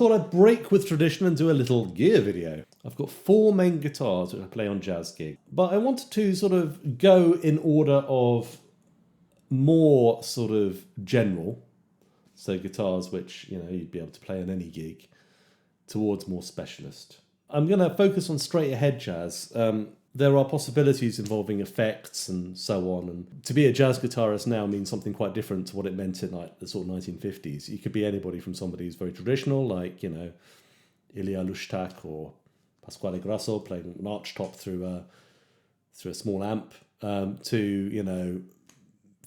thought I'd break with tradition and do a little gear video. I've got 4 main guitars which I play on jazz gigs, but I wanted to sort of go in order of more sort of general, so guitars which, you know, you'd be able to play on any gig, towards more specialist. I'm going to focus on straight ahead jazz. There are possibilities involving effects and so on, and to be a jazz guitarist now means something quite different to what it meant in like the sort of 1950s. You could be anybody from somebody who's very traditional, like, you know, Ilya Lushtak or Pasquale Grasso playing an Archtop through a small amp, to, you know,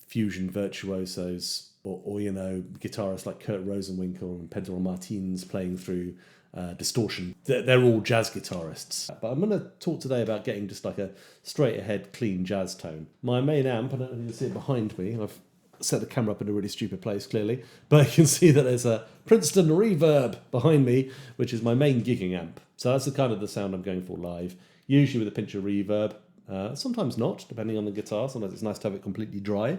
fusion virtuosos, or you know, guitarists like Kurt Rosenwinkel and Pedro Martins playing through distortion. They're all jazz guitarists. But I'm going to talk today about getting just like a straight ahead, clean jazz tone. My main amp, I don't know if you can see it behind me, I've set the camera up in a really stupid place clearly, but you can see that there's a Princeton Reverb behind me, which is my main gigging amp. So that's the kind of the sound I'm going for live, usually with a pinch of reverb. Sometimes not, depending on the guitar. Sometimes it's nice to have it completely dry.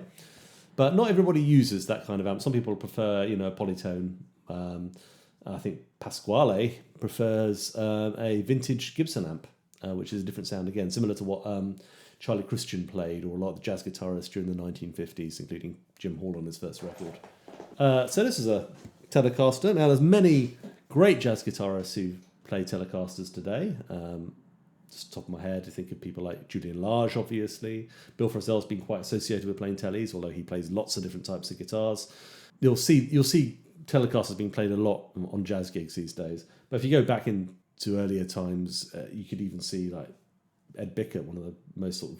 But not everybody uses that kind of amp. Some people prefer, you know, a polytone. I think Pasquale prefers a vintage Gibson amp, which is a different sound again, similar to what Charlie Christian played, or a lot of the jazz guitarists during the 1950s, including Jim Hall on his first record. So this is a Telecaster. Now, there's many great jazz guitarists who play Telecasters today. Just top of my head, I think of people like Julian Lage, obviously. Bill Frisell's been quite associated with playing Teles, although he plays lots of different types of guitars. You'll see Telecasters being played a lot on jazz gigs these days. But if you go back into earlier times, you could even see like Ed Bickett, one of the most sort of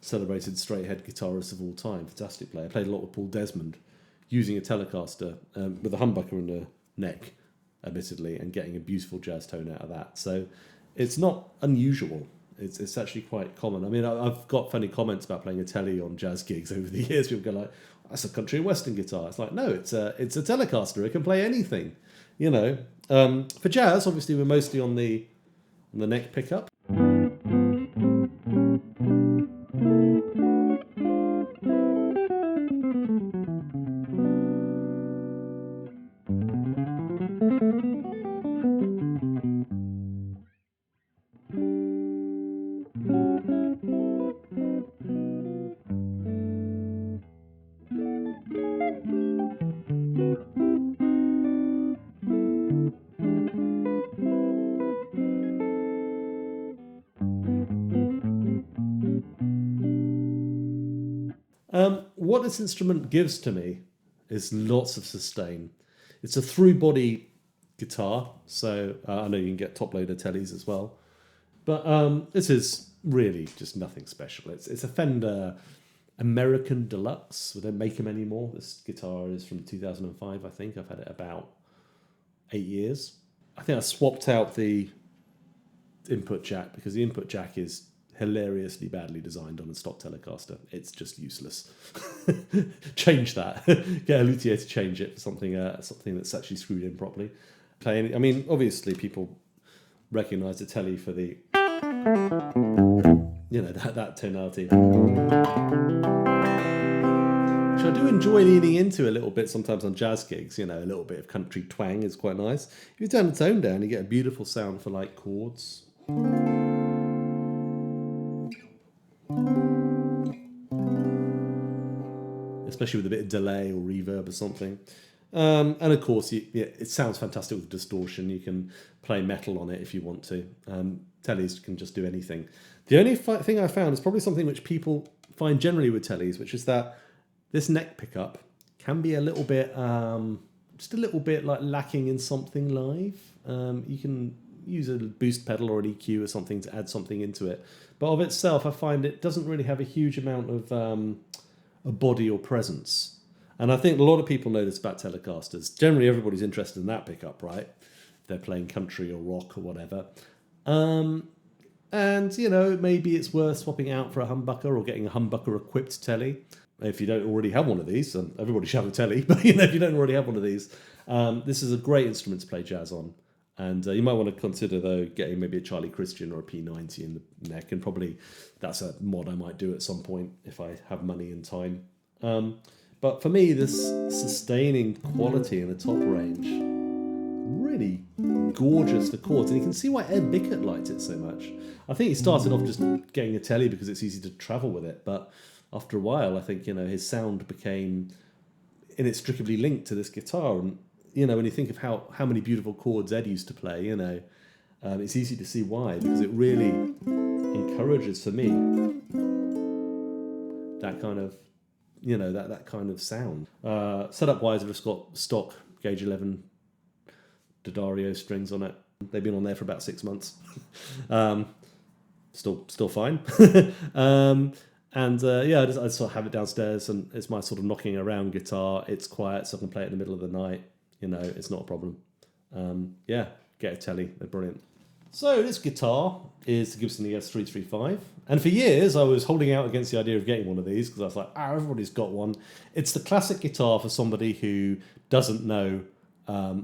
celebrated straight-head guitarists of all time. Fantastic player. Played a lot with Paul Desmond, using a Telecaster with a humbucker in the neck, admittedly, and getting a beautiful jazz tone out of that. So it's not unusual. It's actually quite common. I mean, I've got funny comments about playing a Tele on jazz gigs over the years. People go like, that's a country and western guitar. It's like, no, it's a Telecaster. It can play anything, you know. For jazz, obviously, we're mostly on the neck pickup. What this instrument gives to me is lots of sustain. It's a through-body guitar, so I know you can get top-loader Teles as well. But this is really just nothing special. It's a Fender American Deluxe. We don't make them anymore. This guitar is from 2005, I think. I've had it about 8 years. I think I swapped out the input jack because the input jack is hilariously badly designed on a stock Telecaster. It's just useless. Change that. Get a luthier to change it for something that's actually screwed in properly. I mean, obviously people recognise the Tele for the, you know, that tonality, which I do enjoy leaning into a little bit sometimes on jazz gigs. You know, a little bit of country twang is quite nice. If you turn the tone down, you get a beautiful sound for like chords. Especially with a bit of delay or reverb or something. And of course, it sounds fantastic with distortion. You can play metal on it if you want to. Teles can just do anything. The only thing I found is probably something which people find generally with Teles, which is that this neck pickup can be a little bit, just a little bit like lacking in something live. You can use a boost pedal or an EQ or something to add something into it. But of itself, I find it doesn't really have a huge amount of a body or presence. And I think a lot of people know this about Telecasters. Generally, everybody's interested in that pickup, right? If they're playing country or rock or whatever. And, you know, maybe it's worth swapping out for a humbucker or getting a humbucker-equipped Tele. If you don't already have one of these, and everybody should have a Tele, but, you know, if you don't already have one of these, this is a great instrument to play jazz on. And you might want to consider, though, getting maybe a Charlie Christian or a P90 in the neck. And probably that's a mod I might do at some point if I have money and time. But for me, this sustaining quality in the top range, really gorgeous for chords, and you can see why Ed Bickett liked it so much. I think he started off just getting a Tele because it's easy to travel with it, but after a while, I think, you know, his sound became inextricably linked to this guitar. And, you know, when you think of how many beautiful chords Ed used to play, you know, it's easy to see why, because it really encourages, for me, that kind of, you know, that kind of sound. Setup-wise, I've just got stock Gauge 11 D'Addario strings on it. They've been on there for about 6 months. Still fine. Yeah, I just sort of have it downstairs, and it's my sort of knocking around guitar. It's quiet, so I can play it in the middle of the night. You know, it's not a problem. Yeah, get a Tele, they're brilliant. So this guitar is the Gibson ES335. And for years, I was holding out against the idea of getting one of these, because I was like, everybody's got one. It's the classic guitar for somebody who doesn't know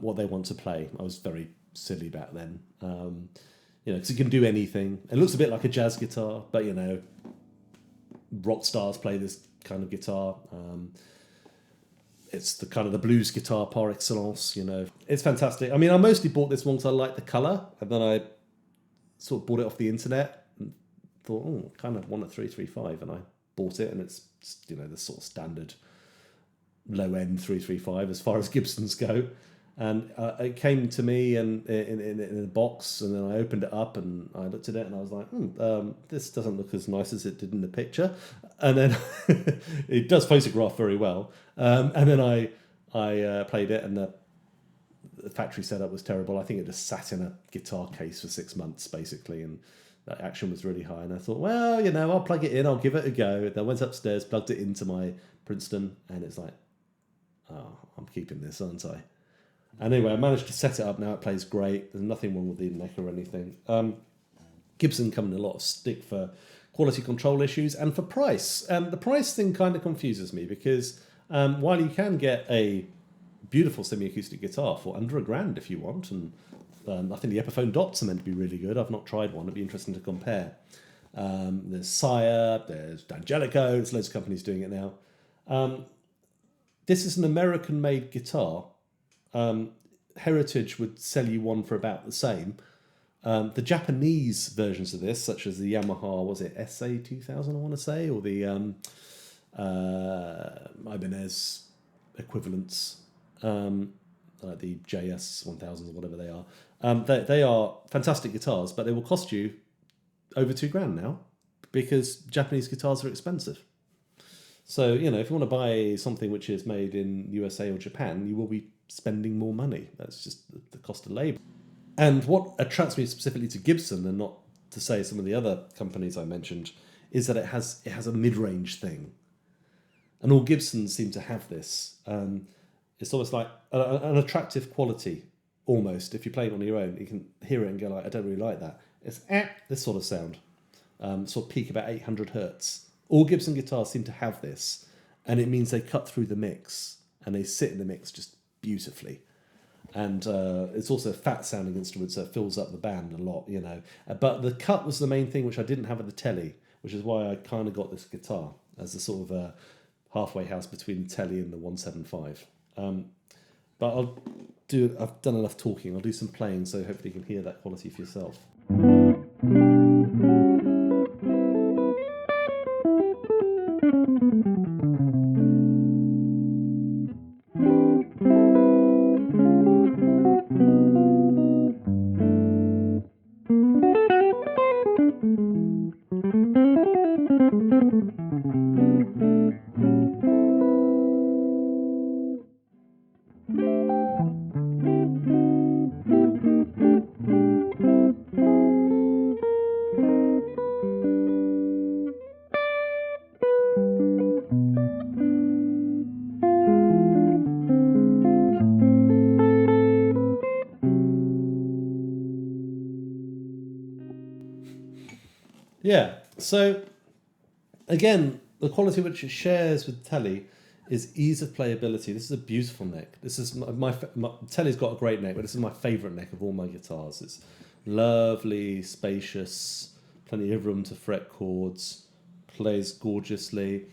what they want to play. I was very silly back then. You know, because it can do anything. It looks a bit like a jazz guitar, but, you know, rock stars play this kind of guitar. It's the kind of the blues guitar par excellence, you know. It's fantastic. I mean, I mostly bought this one because I like the colour, and then I sort of bought it off the internet and thought, I kind of want a 335, and I bought it, and it's, you know, the sort of standard low-end 335 as far as Gibsons go. And it came to me and in a box, and then I opened it up and I looked at it and I was like, this doesn't look as nice as it did in the picture. And then it does photograph very well. And then I played it, and the factory setup was terrible. I think it just sat in a guitar case for 6 months, basically, and that action was really high. And I thought, well, you know, I'll plug it in, I'll give it a go. Then I went upstairs, plugged it into my Princeton, and it's like, oh, I'm keeping this, aren't I? And anyway, I managed to set it up now. It plays great. There's nothing wrong with the neck or anything. Gibson come in a lot of stick for quality control issues and for price. The price thing kind of confuses me, because while you can get a beautiful semi-acoustic guitar for under $1,000 if you want, and I think the Epiphone Dots are meant to be really good. I've not tried one. It'd be interesting to compare. There's Sire, there's D'Angelico. There's loads of companies doing it now. This is an American-made guitar. Heritage would sell you one for about the same. The Japanese versions of this, such as the Yamaha, was it SA2000, I want to say, or the Ibanez equivalents, like the JS1000s or whatever they are. They are fantastic guitars, but they will cost you over $2,000 now, because Japanese guitars are expensive. So, you know, if you want to buy something which is made in USA or Japan, you will be spending more money. That's just the cost of labour. And what attracts me specifically to Gibson, and not to say some of the other companies I mentioned, is that it has a mid-range thing. And all Gibsons seem to have this. It's almost like an attractive quality, almost. If you're playing on your own, you can hear it and go like, I don't really like that. It's this sort of sound. Sort of peak about 800 hertz. All Gibson guitars seem to have this, and it means they cut through the mix, and they sit in the mix just beautifully. And it's also a fat sounding instrument, so it fills up the band a lot, you know. But the cut was the main thing, which I didn't have at the Tele, which is why I kind of got this guitar as a sort of halfway house between the Tele and the 175. But I've done enough talking. I'll do some playing, so hopefully you can hear that quality for yourself. Yeah, so again, the quality which it shares with Tele is ease of playability. This is a beautiful neck. This is my Tele's got a great neck, but this is my favourite neck of all my guitars. It's lovely, spacious, plenty of room to fret chords, plays gorgeously.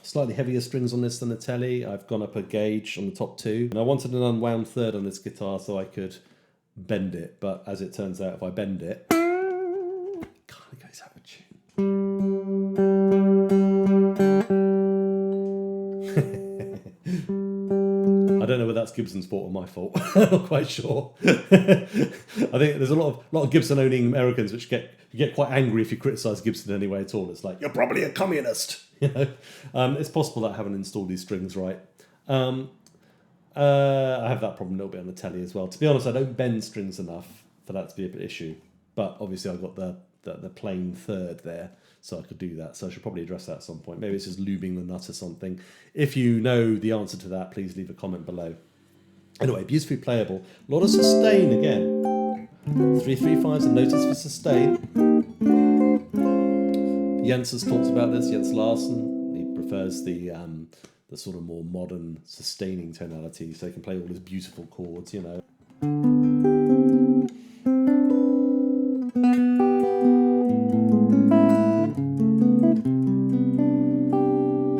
Slightly heavier strings on this than the Tele. I've gone up a gauge on the top two. And I wanted an unwound third on this guitar so I could bend it, but as it turns out, if I bend it, it kind of goes out of tune. I don't know whether that's Gibson's fault or my fault. I'm not quite sure. I think there's a lot of Gibson owning Americans which get quite angry if you criticise Gibson in any way at all. It's like, you're probably a communist. You know, it's possible that I haven't installed these strings right. I have that problem a little bit on the Tele as well. To be honest, I don't bend strings enough for that to be a bit issue. But obviously I've got the plain third there, so I could do that. So I should probably address that at some point. Maybe it's just lubing the nut or something. If you know the answer to that, please leave a comment below. Anyway, beautifully playable. A lot of sustain again. 335's a notice for sustain. Jens has talked about this, Jens Larsen. He prefers the sort of more modern sustaining tonality, so he can play all his beautiful chords, you know.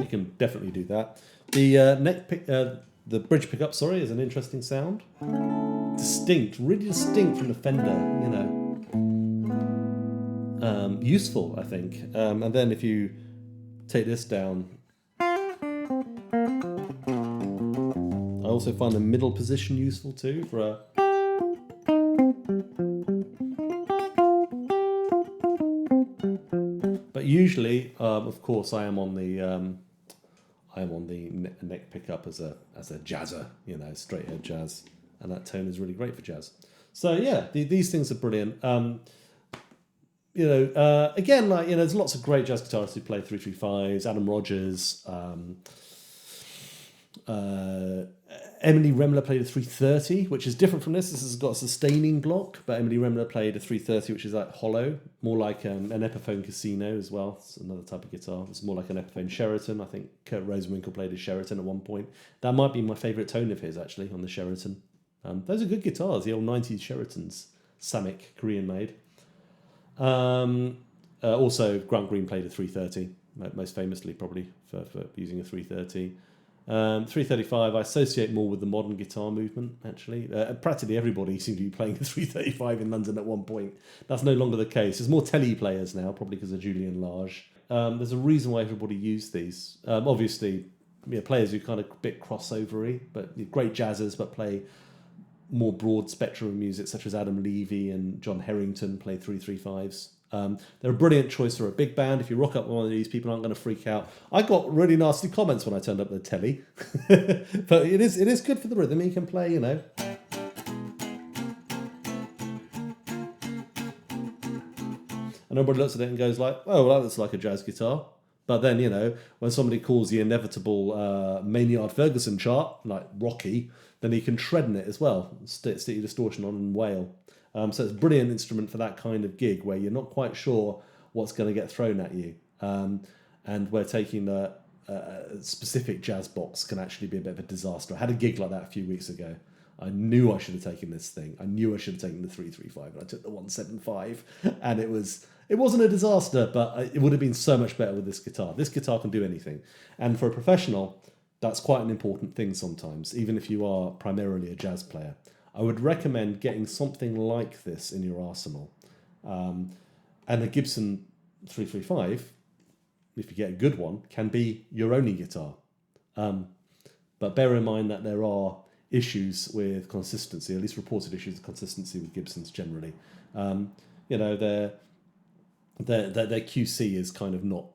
You can definitely do that. The the bridge pickup, sorry, is an interesting sound. Distinct, really distinct from the Fender, you know. Useful, I think. And then if you take this down, I also find the middle position useful too for a. But usually, of course, I am on the neck pickup as a jazzer, you know, straight head jazz, and that tone is really great for jazz. So yeah, these things are brilliant. You know, again, like, you know, there's lots of great jazz guitarists who play 335s. Adam Rogers, Emily Remler played a 330, which is different from this. This has got a sustaining block, but Emily Remler played a 330, which is like hollow, more like an Epiphone Casino as well. It's another type of guitar. It's more like an Epiphone Sheraton. I think Kurt Rosenwinkel played a Sheraton at one point. That might be my favourite tone of his, actually, on the Sheraton. Those are good guitars, the old 90s Sheratons, Samick, Korean made. Also, Grant Green played a 330, most famously probably for using a 330. 335 I associate more with the modern guitar movement, actually. Practically everybody seemed to be playing a 335 in London at one point. That's no longer the case. There's more Tele players now, probably because of Julian Lage. There's a reason why everybody used these. Obviously, you know, players who kind of a bit crossovery, but great jazzers, but play more broad spectrum of music, such as Adam Levy and John Herrington play 335s. They're a brilliant choice for a big band. If you rock up with one of these, people aren't going to freak out. I got really nasty comments when I turned up the Tele, but it is good for the rhythm. You can play, you know. And everybody looks at it and goes like, "Oh, well, that looks like a jazz guitar." But then, you know, when somebody calls the inevitable Maynard Ferguson chart, like Rocky, then you can shred in it as well, stick your distortion on and wail. So it's a brilliant instrument for that kind of gig where you're not quite sure what's going to get thrown at you. And where taking a specific jazz box can actually be a bit of a disaster. I had a gig like that a few weeks ago. I knew I should have taken this thing. I knew I should have taken the 335, and I took the 175, and it wasn't a disaster, but it would have been so much better with this guitar. This guitar can do anything. And for a professional, that's quite an important thing sometimes, even if you are primarily a jazz player. I would recommend getting something like this in your arsenal. And the Gibson 335, if you get a good one, can be your only guitar. But bear in mind that there are issues with consistency, at least reported issues of consistency with Gibsons generally. You know, their QC is kind of not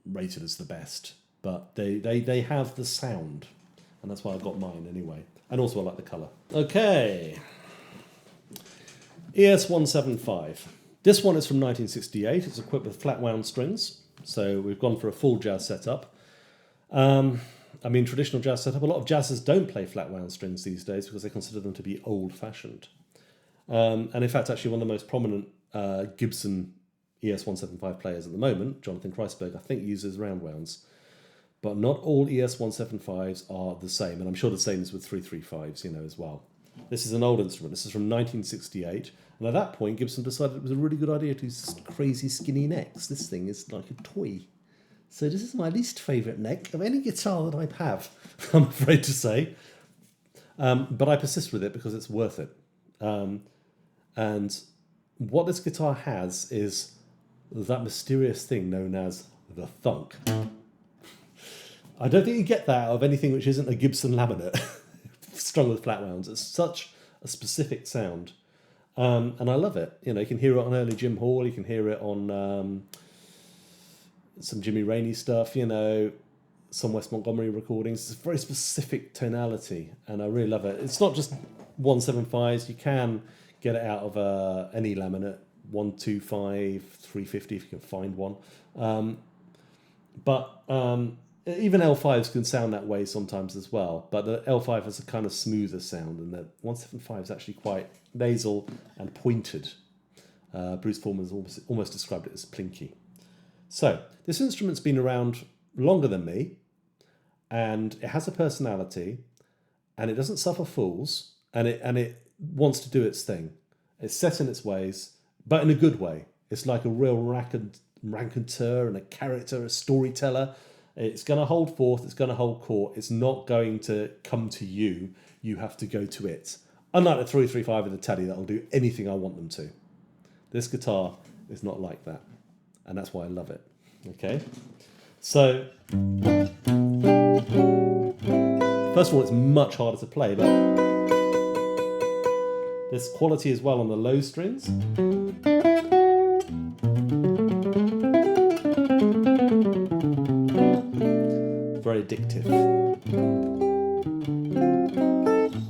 rated as the best, but they have the sound, and that's why I got mine anyway. And also I like the colour. Okay, ES175. This one is from 1968. It's equipped with flat wound strings, so we've gone for a full jazz setup. I mean, traditional jazz setup. A lot of jazzers don't play flat wound strings these days because they consider them to be old-fashioned. And in fact, actually, one of the most prominent Gibson ES175 players at the moment, Jonathan Kreisberg, I think uses round wounds. But not all ES175s are the same, and I'm sure the same is with 335s, you know, as well. This is an old instrument. This is from 1968, and at that point, Gibson decided it was a really good idea to use crazy skinny necks. This thing is like a toy. So this is my least favourite neck of any guitar that I have, I'm afraid to say. But I persist with it because it's worth it. And what this guitar has is that mysterious thing known as the thunk. I don't think you get that out of anything which isn't a Gibson laminate strung with flat wounds. It's such a specific sound. And I love it. You know, you can hear it on early Jim Hall, you can hear it on some Jimmy Rainey stuff, you know, some Wes Montgomery recordings. It's a very specific tonality, and I really love it. It's not just 175s. You can get it out of any laminate, 125, 350 if you can find one. But even L5s can sound that way sometimes as well. But the L5 has a kind of smoother sound, and the 175 is actually quite nasal and pointed. Bruce Forman's almost described it as plinky. So this instrument's been around longer than me, and it has a personality, and it doesn't suffer fools, and it wants to do its thing. It's set in its ways, but in a good way. It's like a real raconteur and a character, a storyteller. It's going to hold forth, it's going to hold court. It's not going to come to you. You have to go to it. Unlike the 335 and the Tele that'll do anything I want them to. This guitar is not like that. And that's why I love it. Okay? So, first of all, it's much harder to play, but there's quality as well on the low strings. Very addictive.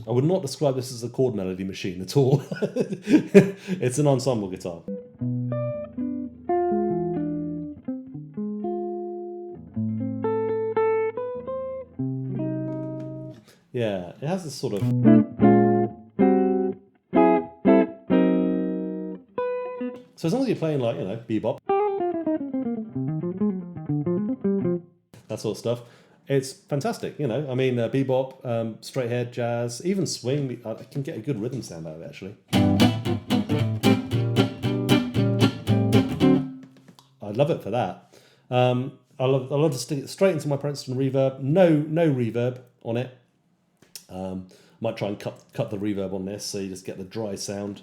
I would not describe this as a chord melody machine at all. It's an ensemble guitar. Yeah, it has this sort of... So as long as you're playing like, you know, bebop, that sort of stuff, it's fantastic, you know. I mean, bebop, straight ahead, jazz, even swing, I can get a good rhythm sound out of it, actually. I love it for that. I love to stick it straight into my Princeton reverb. No reverb on it. Might try and cut the reverb on this so you just get the dry sound.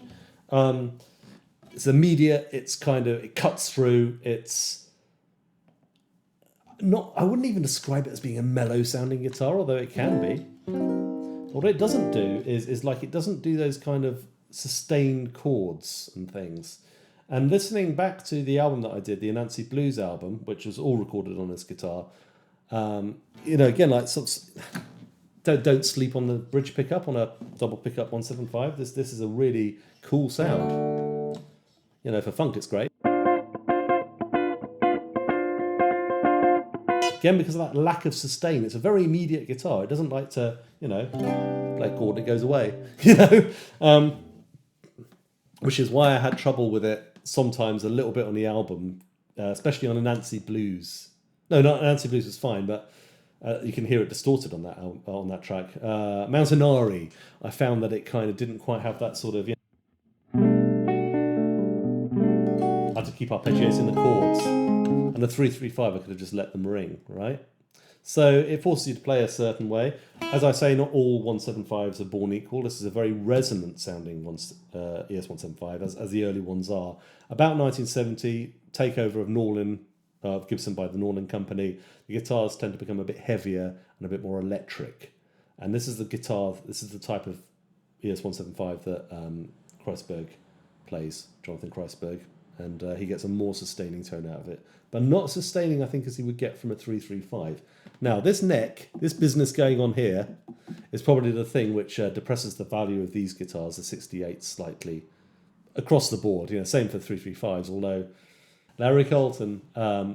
It's immediate. It's it cuts through. It's not. I wouldn't even describe it as being a mellow sounding guitar, although it can be. What it doesn't do is like it doesn't do those kind of sustained chords and things. And listening back to the album that I did, the Anansi Blues album, which was all recorded on this guitar, you know, again, like don't sleep on the bridge pickup on a double pickup 175. This is a really cool sound. You know, for funk it's great. Again, because of that lack of sustain, it's a very immediate guitar. It doesn't like to, you know, play a chord and it goes away. You know, which is why I had trouble with it sometimes a little bit on the album, especially on Anansi Blues. No, not Anansi Blues was fine, but you can hear it distorted on that track. Mountainari, I found that it kind of didn't quite have that sort of, you know, I had to keep arpeggiating the chords. And the 335, I could have just let them ring, right? So it forces you to play a certain way. As I say, not all 175s are born equal. This is a very resonant sounding ES175, as the early ones are. About 1970, takeover of Norlin, of Gibson by the Norlin Company, the guitars tend to become a bit heavier and a bit more electric. And this is the type of ES175 that Kreisberg plays, Jonathan Kreisberg. And he gets a more sustaining tone out of it. But not sustaining, I think, as he would get from a 335. Now, this neck, this business going on here, is probably the thing which depresses the value of these guitars, the 68 slightly, across the board. You know, same for 335s, although Larry Colton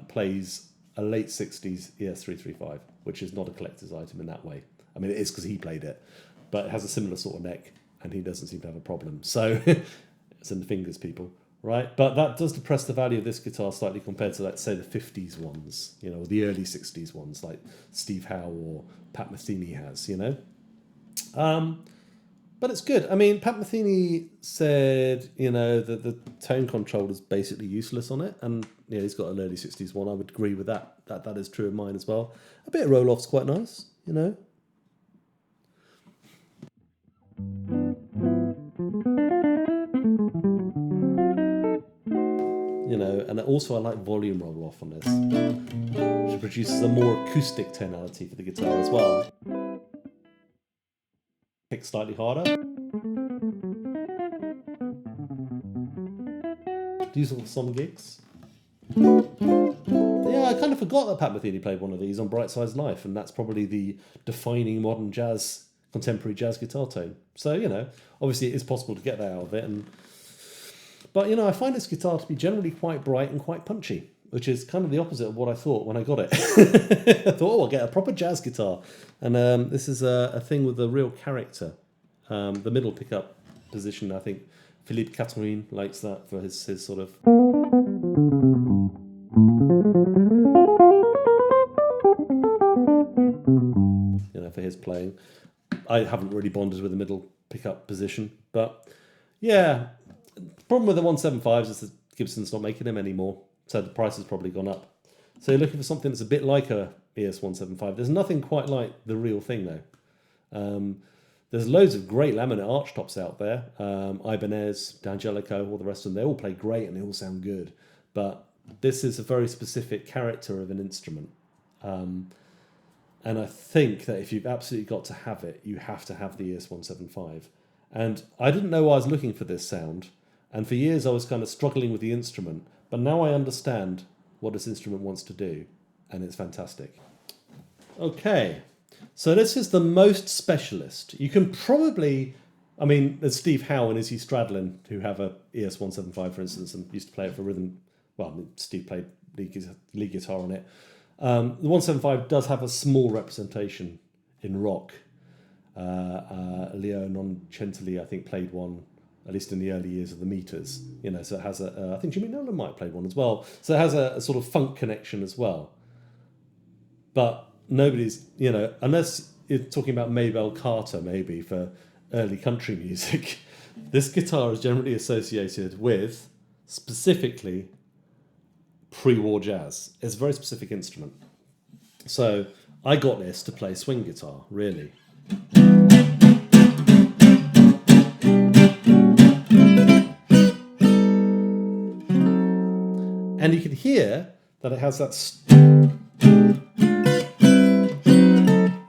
plays a late 60s ES335, which is not a collector's item in that way. I mean, it is because he played it, but it has a similar sort of neck, and he doesn't seem to have a problem. So, it's in the fingers, people. Right, but that does depress the value of this guitar slightly compared to, let's say, the 50s ones, you know, or the early 60s ones like Steve Howe or Pat Metheny has, you know. But it's good. I mean, Pat Metheny said, you know, that the tone control is basically useless on it, and yeah, he's got an early 60s one. I would agree with that. That is true of mine as well. A bit of roll-off's quite nice, you know. you know, and also I like volume roll off on this, which produces a more acoustic tonality for the guitar as well. Pick slightly harder. These are some gigs. Yeah, I kind of forgot that Pat Metheny played one of these on Bright Side's Life, and that's probably the defining modern jazz, contemporary jazz guitar tone. So, you know, obviously it is possible to get that out of it. But, you know, I find this guitar to be generally quite bright and quite punchy, which is kind of the opposite of what I thought when I got it. I thought, oh, I'll get a proper jazz guitar. And this is a thing with a real character. The middle pickup position, I think Philippe Catherine likes that for his sort of... You know, for his playing. I haven't really bonded with the middle pickup position, but yeah, the problem with the 175s is that Gibson's not making them anymore, so the price has probably gone up. So you're looking for something that's a bit like a ES175. There's nothing quite like the real thing though. There's loads of great laminate archtops out there. Ibanez, D'Angelico, all the rest of them, they all play great and they all sound good. But this is a very specific character of an instrument. And I think that if you've absolutely got to have it, you have to have the ES175. And I didn't know I was looking for this sound. And for years I was kind of struggling with the instrument. But now I understand what this instrument wants to do. And it's fantastic. Okay, so this is the most specialist. You can probably, I mean, there's Steve Howe and Izzy Stradlin who have a ES175, for instance, and used to play it for rhythm. Well, Steve played lead guitar on it. The 175 does have a small representation in rock. Leo Noncentili, I think, played one, at least in the early years of the Meters. You know, so it has I think Jimmy Nolan might have played one as well. So it has a sort of funk connection as well. But nobody's, you know, unless you're talking about Maybelle Carter, maybe, for early country music, this guitar is generally associated with, specifically, pre-war jazz. It's a very specific instrument. So I got this to play swing guitar, really. And you can hear that it has that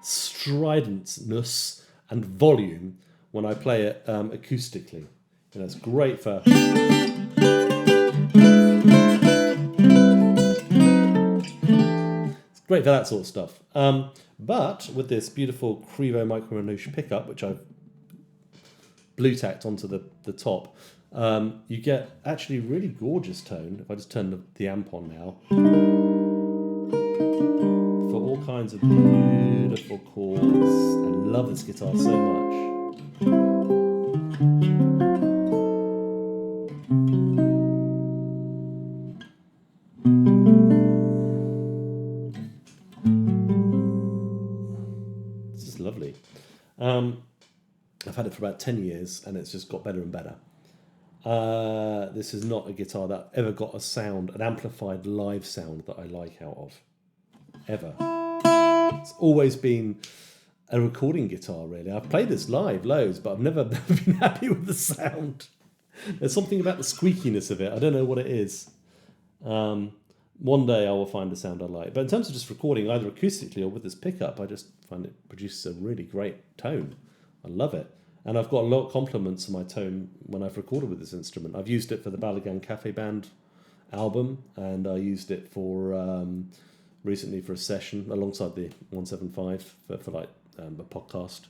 stridentness and volume when I play it acoustically. And it's great for... Great for that sort of stuff. But with this beautiful Crevo Micro Manouche pickup, which I've blue tacked onto the top, you get actually really gorgeous tone. If I just turn the amp on now, for all kinds of beautiful chords. I love this guitar so much. This is lovely. I've had it for about 10 years and it's just got better and better. This is not a guitar that ever got a sound, an amplified live sound that I like out of. Ever. It's always been a recording guitar, really. I've played this live loads, but I've never been happy with the sound. There's something about the squeakiness of it. I don't know what it is. One day I will find a sound I like. But in terms of just recording, either acoustically or with this pickup, I just find it produces a really great tone. I love it. And I've got a lot of compliments on my tone when I've recorded with this instrument. I've used it for the Balagan Cafe Band album, and I used it for recently for a session alongside the 175 for like a podcast.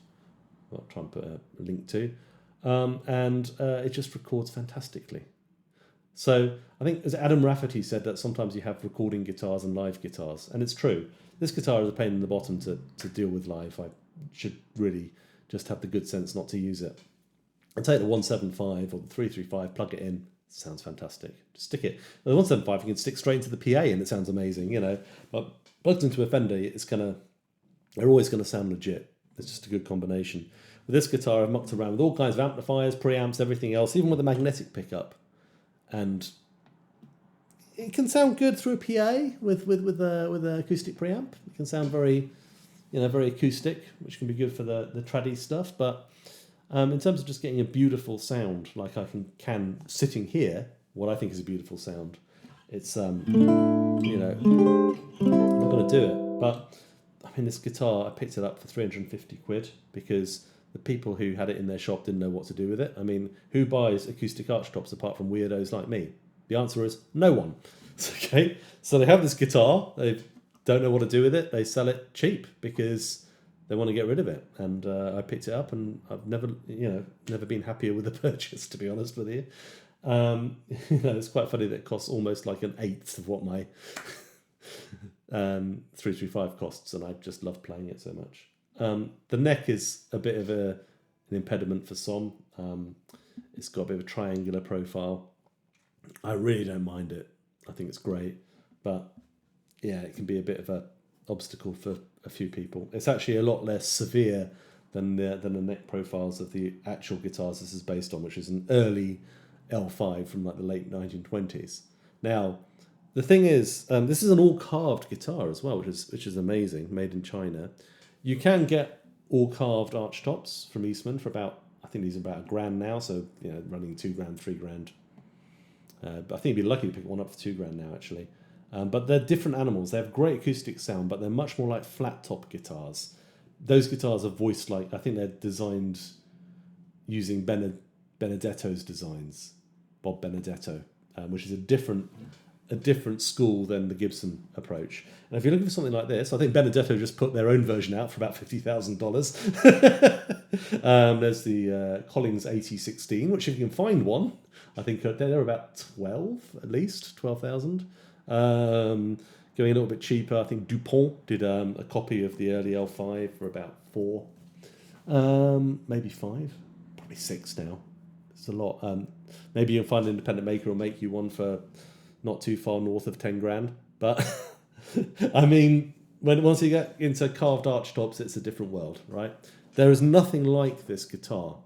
I'll try and put a link to. And it just records fantastically. So I think, as Adam Rafferty said, that sometimes you have recording guitars and live guitars, and it's true. This guitar is a pain in the bottom to deal with live. I should really just have the good sense not to use it. I take the 175 or the 335, plug it in, it sounds fantastic. Just stick it. The 175 you can stick straight into the PA and it sounds amazing, you know. But plugged into a Fender, they're always gonna sound legit. It's just a good combination. With this guitar, I've mucked around with all kinds of amplifiers, preamps, everything else, even with a magnetic pickup, and it can sound good through a PA with an acoustic preamp. It can sound very acoustic, which can be good for the traddy stuff. But in terms of just getting a beautiful sound, like I can sitting here, what I think is a beautiful sound, It's you know, I'm not going to do it. But I mean, this guitar, I picked it up for 350 quid because the people who had it in their shop didn't know what to do with it. I mean, who buys acoustic archtops apart from weirdos like me? The answer is no one. Okay, so they have this guitar, they don't know what to do with it, they sell it cheap because they want to get rid of it. And I picked it up, and I've never been happier with the purchase, to be honest with you. It's quite funny that it costs almost like an eighth of what my 335 costs, and I just love playing it so much. The neck is a bit of an impediment for some. It's got a bit of a triangular profile. I really don't mind it. I think it's great, but yeah, it can be a bit of a obstacle for a few people. It's actually a lot less severe than the neck profiles of the actual guitars this is based on, which is an early L5 from like the late 1920s. Now, the thing is, this is an all carved guitar as well, which is amazing, made in China. You can get all carved archtops from Eastman for about, I think these are about £1,000 now, so running £2,000, £3,000. But I think you'd be lucky to pick one up for £2,000 now, actually. But they're different animals. They have great acoustic sound, but they're much more like flat top guitars. Those guitars are voiced like, I think they're designed using Benedetto's designs, Bob Benedetto, which is a different school than the Gibson approach. And if you're looking for something like this, I think Benedetto just put their own version out for about $50,000. There's the Collins 8016, which if you can find one, I think they're about 12 at least, 12,000. Going a little bit cheaper, I think DuPont did a copy of the early L5 for about 4, maybe 5, probably 6 now. It's a lot. Maybe you'll find an independent maker will make you one for not too far north of $10,000. But I mean, once you get into carved archtops, it's a different world, right? There is nothing like this guitar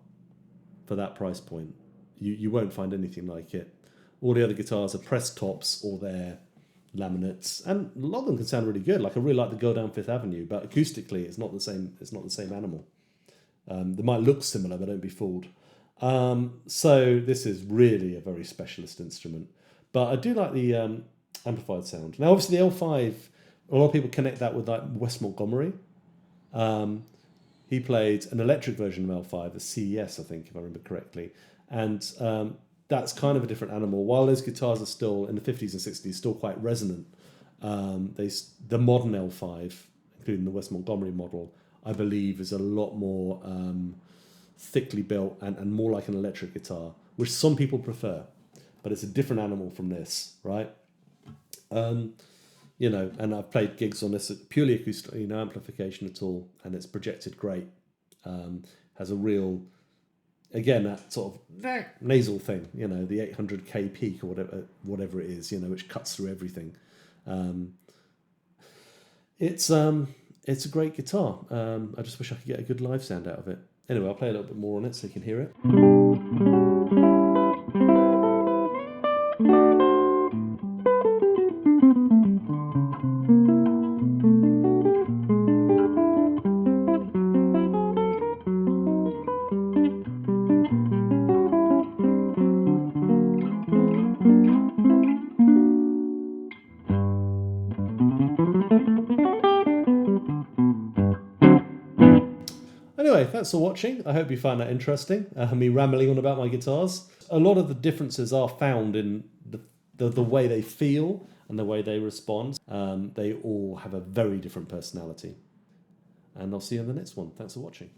for that price point. You won't find anything like it. All the other guitars are pressed tops or they're laminates, and a lot of them can sound really good. Like I really like the Go Down Fifth Avenue, but acoustically, it's not the same. It's not the same animal. They might look similar, but don't be fooled. So this is really a very specialist instrument. But I do like the amplified sound. Now, obviously, the L5, a lot of people connect that with like Wes Montgomery. He played an electric version of L5, a CES, I think, if I remember correctly. And that's kind of a different animal. While those guitars are still, in the 50s and 60s, still quite resonant, the modern L5, including the Wes Montgomery model, I believe is a lot more thickly built and more like an electric guitar, which some people prefer. But it's a different animal from this, right? And I've played gigs on this purely acoustic, no amplification at all, and it's projected great. Has a real, again, that sort of nasal thing, the 800K peak or whatever it is, which cuts through everything. It's a great guitar. I just wish I could get a good live sound out of it. Anyway, I'll play a little bit more on it so you can hear it. Anyway, thanks for watching. I hope you found that interesting, me rambling on about my guitars. A lot of the differences are found in the way they feel and the way they respond. They all have a very different personality. And I'll see you in the next one. Thanks for watching.